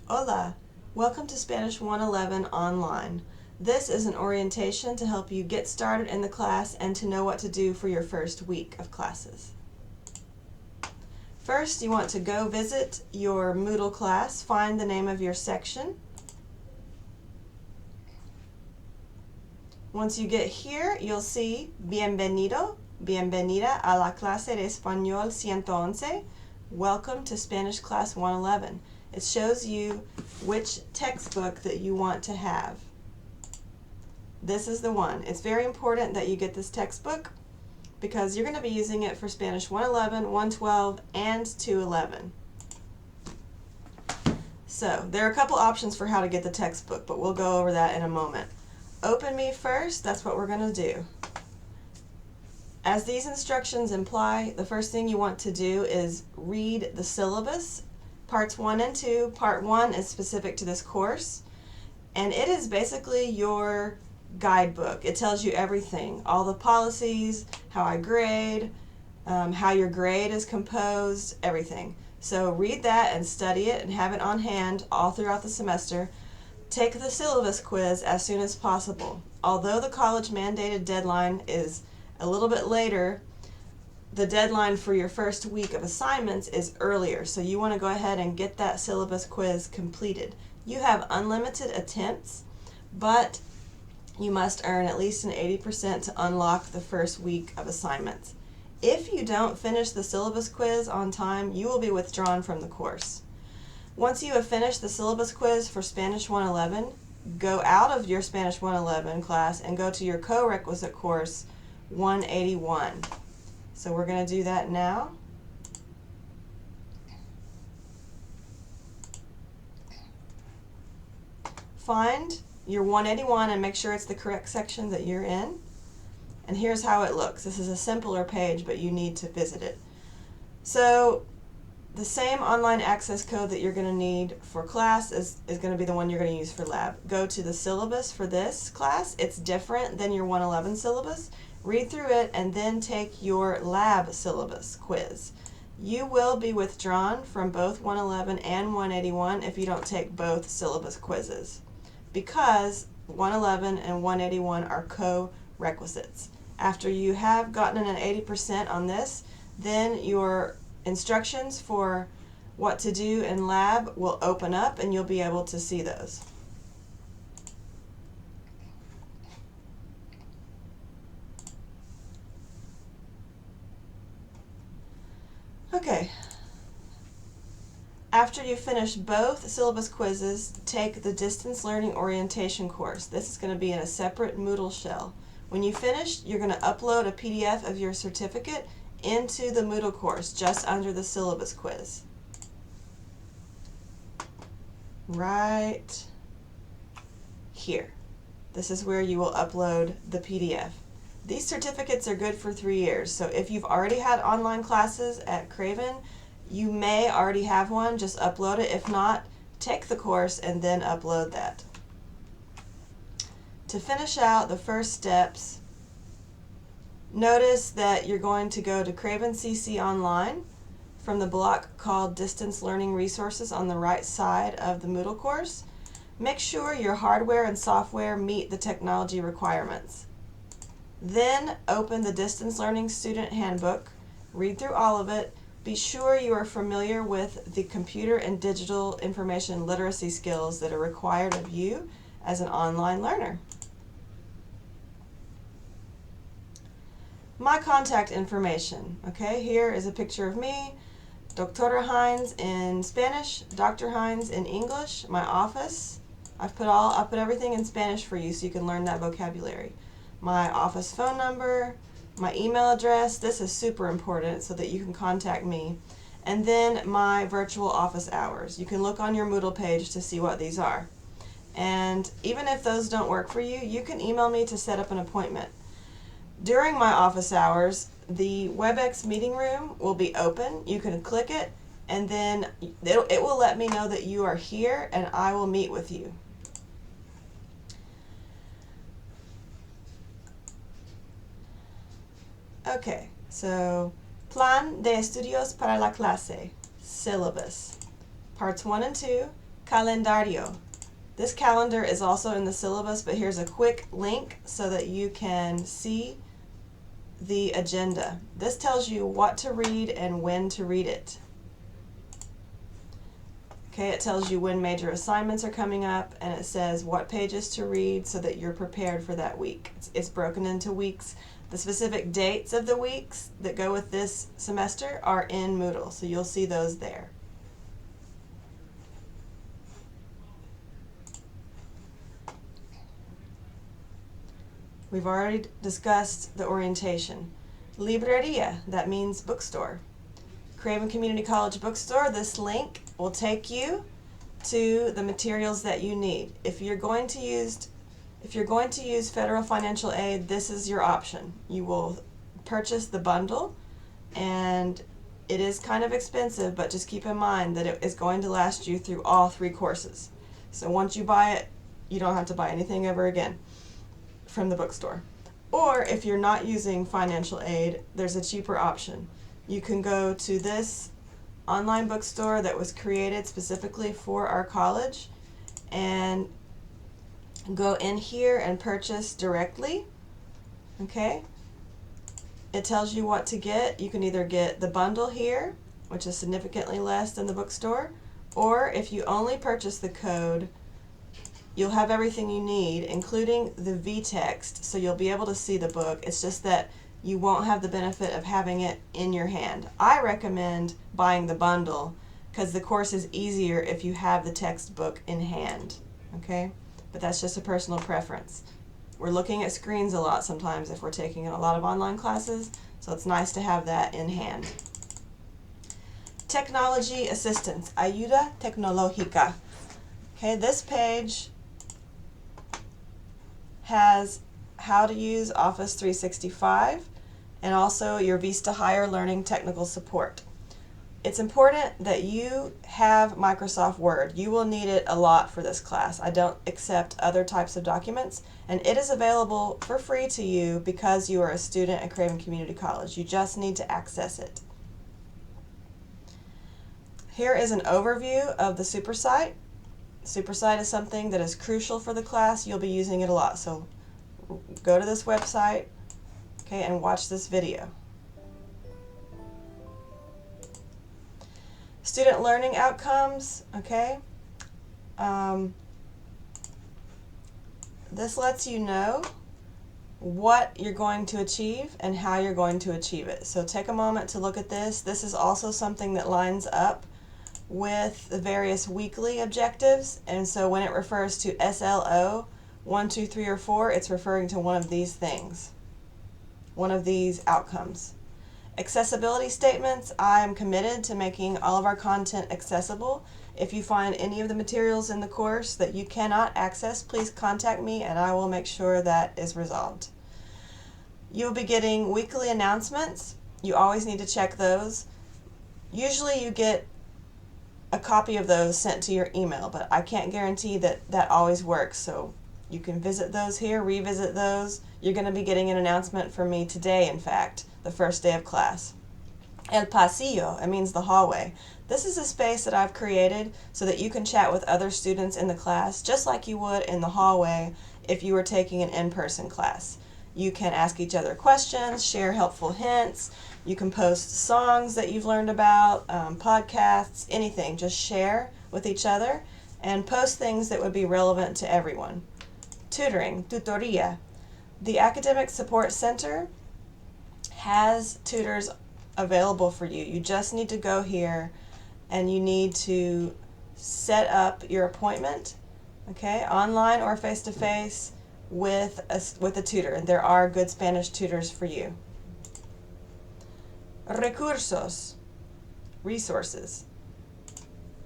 Hola! Welcome to Spanish 111 Online. This is an orientation to help you get started in the class and to know what to do for your first week of classes. First, you want to go visit your Moodle class, find the name of your section. Once you get here, you'll see Bienvenido, Bienvenida a la clase de Español 111. Welcome to Spanish class 111. It shows you which textbook that you want to have. This is the one. It's very important that you get this textbook because you're going to be using it for Spanish 111, 112, and 211. So there are a couple options for how to get the textbook, but we'll go over that in a moment. Open Me first, that's what we're going to do. As these instructions imply, the first thing you want to do is read the syllabus. Parts 1 and 2. Part 1 is specific to this course, and it is basically your guidebook. It tells you everything, all the policies, how I grade, how your grade is composed, everything. So read that and study it and have it on hand all throughout the semester. Take the syllabus quiz as soon as possible. Although the college mandated deadline is a little bit later, the deadline for your first week of assignments is earlier, so you want to go ahead and get that syllabus quiz completed. You have unlimited attempts, but you must earn at least an 80% to unlock the first week of assignments. If you don't finish the syllabus quiz on time, you will be withdrawn from the course. Once you have finished the syllabus quiz for Spanish 111, go out of your Spanish 111 class and go to your co-requisite course 181. So we're going to do that now. Find your 181 and make sure it's the correct section that you're in. And here's how it looks. This is a simpler page, but you need to visit it. So the same online access code that you're going to need for class is going to be the one you're going to use for lab. Go to the syllabus for this class. It's different than your 111 syllabus. Read through it and then take your lab syllabus quiz. You will be withdrawn from both 111 and 181 if you don't take both syllabus quizzes, because 111 and 181 are co-requisites. After you have gotten an 80% on this, then your instructions for what to do in lab will open up and you'll be able to see those. Okay. After you finish both syllabus quizzes, take the Distance Learning Orientation course. This is going to be in a separate Moodle shell. When you finish, you're going to upload a PDF of your certificate into the Moodle course just under the syllabus quiz. Right here. This is where you will upload the PDF. These certificates are good for 3 years, so if you've already had online classes at Craven, you may already have one. Just upload it. If not, take the course and then upload that. To finish out the first steps, notice that you're going to go to Craven CC Online from the block called Distance Learning Resources on the right side of the Moodle course. Make sure your hardware and software meet the technology requirements. Then open the Distance Learning Student Handbook, read through all of it. Be sure you are familiar with the computer and digital information literacy skills that are required of you as an online learner. My contact information. Okay, here is a picture of me, Dr. Hines in Spanish, Dr. Hines in English, my office. I've put everything in Spanish for you so you can learn that vocabulary. My office phone number, my email address. This is super important so that you can contact me. And then my virtual office hours. You can look on your Moodle page to see what these are. And even if those don't work for you, you can email me to set up an appointment. During my office hours, the WebEx meeting room will be open. You can click it, and then it will let me know that you are here, and I will meet with you. Okay, so Plan de Estudios para la Clase, syllabus. Parts 1 and 2, Calendario. This calendar is also in the syllabus, but here's a quick link so that you can see the agenda. This tells you what to read and when to read it. Okay, it tells you when major assignments are coming up, and it says what pages to read so that you're prepared for that week. It's broken into weeks. The specific dates of the weeks that go with this semester are in Moodle, so you'll see those there. We've already discussed the orientation. Libreria, that means bookstore. Craven Community College Bookstore, this link will take you to the materials that you need. If you're going to use federal financial aid, this is your option. You will purchase the bundle, and it is kind of expensive, but just keep in mind that it is going to last you through all 3 courses. So once you buy it, you don't have to buy anything ever again from the bookstore. Or if you're not using financial aid, there's a cheaper option. You can go to this online bookstore that was created specifically for our college and go in here and purchase directly. Okay? It tells you what to get. You can either get the bundle here, which is significantly less than the bookstore, or if you only purchase the code, you'll have everything you need, including the v-text, so you'll be able to see the book. It's just that you won't have the benefit of having it in your hand. I recommend buying the bundle because the course is easier if you have the textbook in hand, okay? But that's just a personal preference. We're looking at screens a lot sometimes if we're taking a lot of online classes, so it's nice to have that in hand. Technology assistance, ayuda tecnológica. Okay, this page has how to use Office 365 and also your Vista Higher Learning technical support. It's important that you have Microsoft Word. You will need it a lot for this class. I don't accept other types of documents, and it is available for free to you because you are a student at Craven Community College. You just need to access it. Here is an overview of the SuperSite. SuperSite is something that is crucial for the class. You'll be using it a lot, so go to this website, okay, and watch this video. Student learning outcomes, okay. This lets you know what you're going to achieve and how you're going to achieve it. So take a moment to look at this. This is also something that lines up with the various weekly objectives, and so when it refers to SLO 1, 2, 3, or 4, it's referring to one of these things, one of these outcomes. Accessibility statements, I am committed to making all of our content accessible. If you find any of the materials in the course that you cannot access, please contact me and I will make sure that is resolved. You'll be getting weekly announcements. You always need to check those. Usually you get a copy of those sent to your email, but I can't guarantee that that always works, so you can visit those here, revisit those. You're going to be getting an announcement from me today, in fact, the first day of class. El pasillo, it means the hallway. This is a space that I've created so that you can chat with other students in the class, just like you would in the hallway if you were taking an in-person class. You can ask each other questions, share helpful hints. You can post songs that you've learned about, podcasts, anything. Just share with each other and post things that would be relevant to everyone. Tutoring, tutoría. The Academic Support Center has tutors available for you. You just need to go here and you need to set up your appointment, okay, online or face-to-face with a tutor. And there are good Spanish tutors for you. Recursos, resources.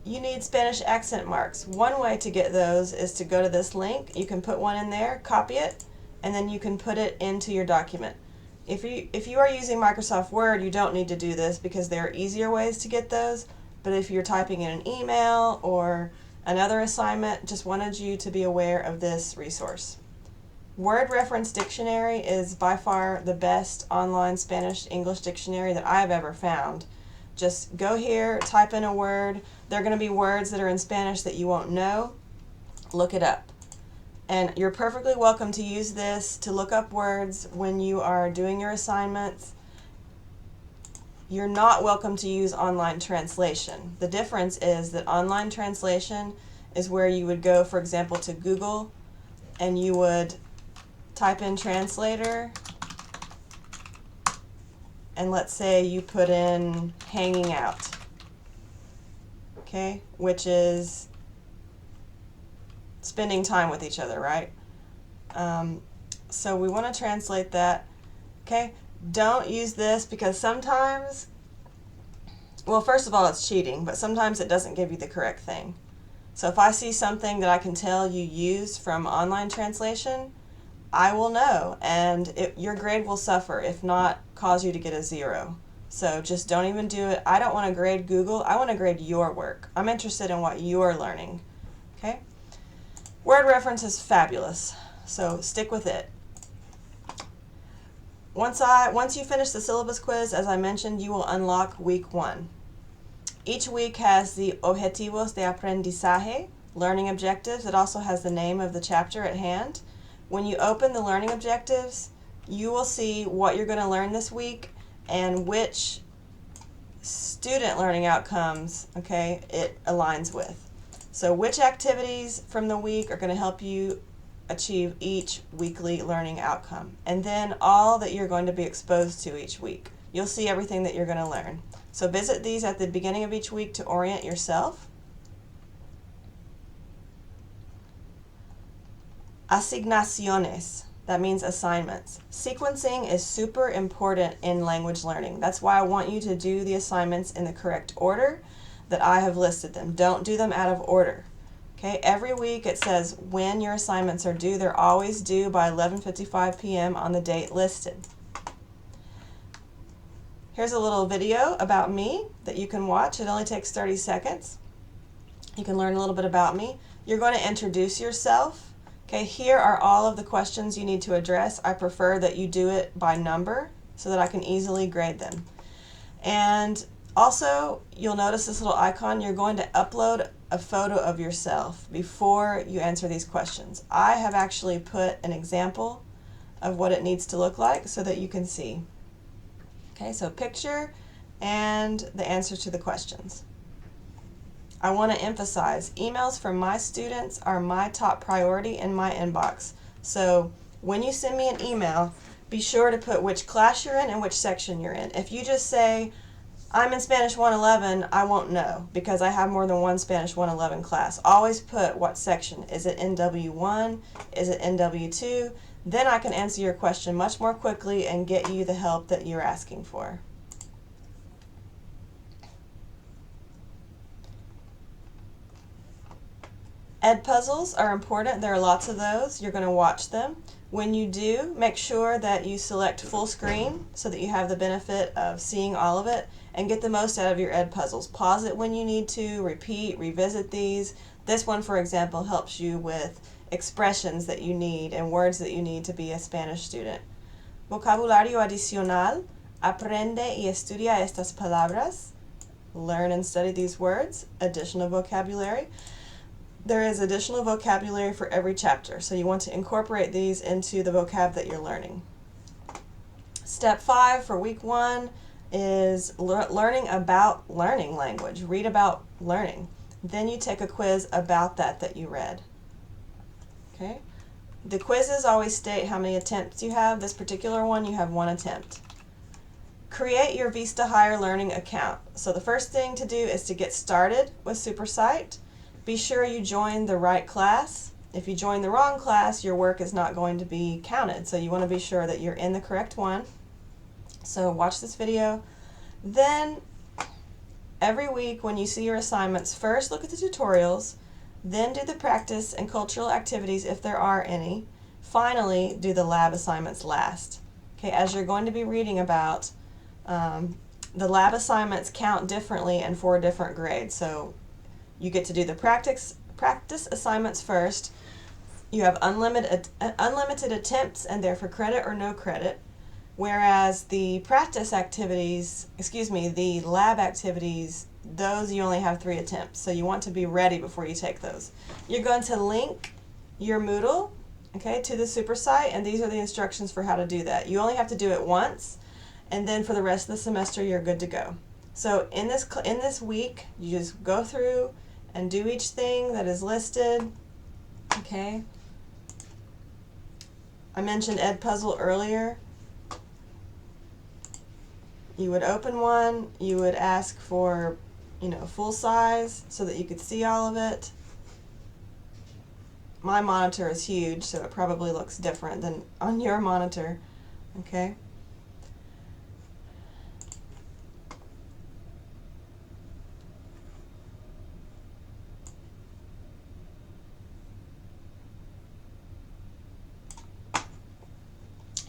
You need Spanish accent marks. One way to get those is to go to this link. You can put one in there, copy it, and then you can put it into your document. If you are using Microsoft Word, you don't need to do this because there are easier ways to get those. But if you're typing in an email or another assignment, just wanted you to be aware of this resource. Word Reference Dictionary is by far the best online Spanish-English dictionary that I've ever found. Just go here, type in a word. There are going to be words that are in Spanish that you won't know. Look it up. And you're perfectly welcome to use this to look up words when you are doing your assignments. You're not welcome to use online translation. The difference is that online translation is where you would go, for example, to Google, and you would type in translator, and let's say you put in hanging out, okay, which is spending time with each other, right? So we want to translate that, okay? Don't use this because sometimes, well, first of all, it's cheating, but sometimes it doesn't give you the correct thing. So if I see something that I can tell you use from online translation, I will know, and your grade will suffer, if not cause you to get a 0. So just don't even do it. I don't want to grade Google. I want to grade your work. I'm interested in what you're learning, okay? Word reference is fabulous, so stick with it. Once you finish the syllabus quiz, as I mentioned, you will unlock week 1. Each week has the Objetivos de Aprendizaje, learning objectives. It also has the name of the chapter at hand. When you open the learning objectives, you will see what you're going to learn this week and which student learning outcomes, okay, it aligns with. So which activities from the week are going to help you achieve each weekly learning outcome, and then all that you're going to be exposed to each week. You'll see everything that you're going to learn. So visit these at the beginning of each week to orient yourself. Asignaciones, that means assignments. Sequencing is super important in language learning. That's why I want you to do the assignments in the correct order that I have listed them. Don't do them out of order. Okay, every week it says when your assignments are due. They're always due by 11:55 p.m. on the date listed. Here's a little video about me that you can watch. It only takes 30 seconds. You can learn a little bit about me. You're going to introduce yourself. Okay, here are all of the questions you need to address. I prefer that you do it by number so that I can easily grade them. And also, you'll notice this little icon. You're going to upload a photo of yourself before you answer these questions. I have actually put an example of what it needs to look like so that you can see. Okay, so picture and the answers to the questions. I want to emphasize, emails from my students are my top priority in my inbox. So when you send me an email, be sure to put which class you're in and which section you're in. If you just say, I'm in Spanish 111, I won't know because I have more than one Spanish 111 class. Always put what section. Is it NW1? Is it NW2? Then I can answer your question much more quickly and get you the help that you're asking for. Edpuzzles are important. There are lots of those. You're going to watch them. When you do, make sure that you select full screen so that you have the benefit of seeing all of it and get the most out of your Edpuzzles. Pause it when you need to, repeat, revisit these. This one, for example, helps you with expressions that you need and words that you need to be a Spanish student. Vocabulario adicional. Aprende y estudia estas palabras. Learn and study these words. Additional vocabulary. There is additional vocabulary for every chapter, so you want to incorporate these into the vocab that you're learning. Step 5 for week 1 is learning about learning language. Read about learning. Then you take a quiz about that you read. Okay? The quizzes always state how many attempts you have. This particular one, you have 1 attempt. Create your Vista Higher Learning account. So the first thing to do is to get started with SuperSight. Be sure you join the right class. If you join the wrong class, your work is not going to be counted. So you want to be sure that you're in the correct one. So watch this video. Then every week when you see your assignments, first look at the tutorials, then do the practice and cultural activities if there are any. Finally, do the lab assignments last. Okay, as you're going to be reading about, the lab assignments count differently and for different grades. So you get to do the practice assignments first. You have unlimited attempts and they're for credit or no credit. Whereas the practice activities, the lab activities, those you only have 3 attempts. So you want to be ready before you take those. You're going to link your Moodle, okay, to the super site, and these are the instructions for how to do that. You only have to do it once, and then for the rest of the semester you're good to go. So in this week, you just go through and do each thing that is listed, okay? I mentioned Edpuzzle earlier. You would open one, you would ask for, full size so that you could see all of it. My monitor is huge, so it probably looks different than on your monitor, okay?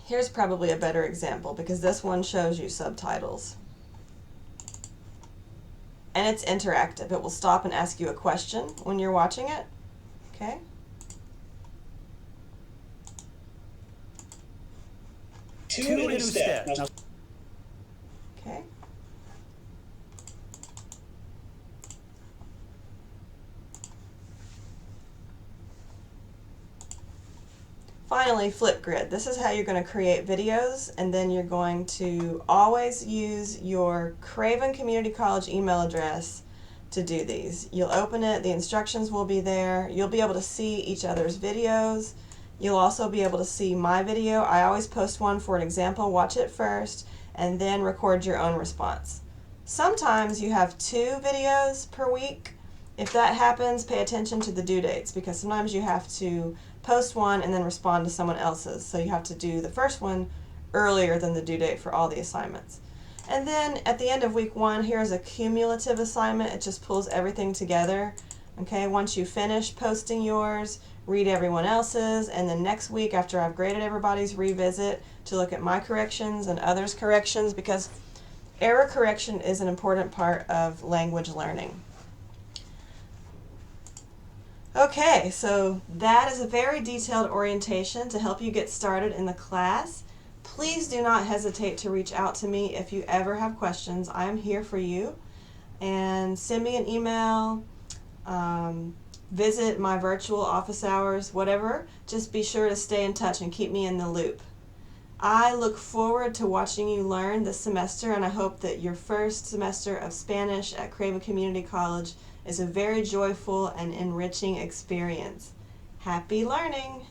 Here's probably a better example because this one shows you subtitles. And it's interactive. It will stop and ask you a question when you're watching it. Okay? Two new steps. Okay. Finally, Flipgrid. This is how you're going to create videos, and then you're going to always use your Craven Community College email address to do these. You'll open it, the instructions will be there, you'll be able to see each other's videos, you'll also be able to see my video. I always post one for an example, watch it first, and then record your own response. Sometimes you have 2 videos per week. If that happens, pay attention to the due dates, because sometimes you have to post one and then respond to someone else's. So you have to do the first one earlier than the due date for all the assignments. And then at the end of week 1, here's a cumulative assignment. It just pulls everything together. Okay, once you finish posting yours, read everyone else's, and then next week after I've graded everybody's, revisit to look at my corrections and others' corrections, because error correction is an important part of language learning. Okay, so that is a very detailed orientation to help you get started in the class. Please do not hesitate to reach out to me if you ever have questions. I am here for you. And send me an email, visit my virtual office hours, whatever. Just be sure to stay in touch and keep me in the loop. I look forward to watching you learn this semester, and I hope that your first semester of Spanish at Craven Community College is a very joyful and enriching experience. Happy learning!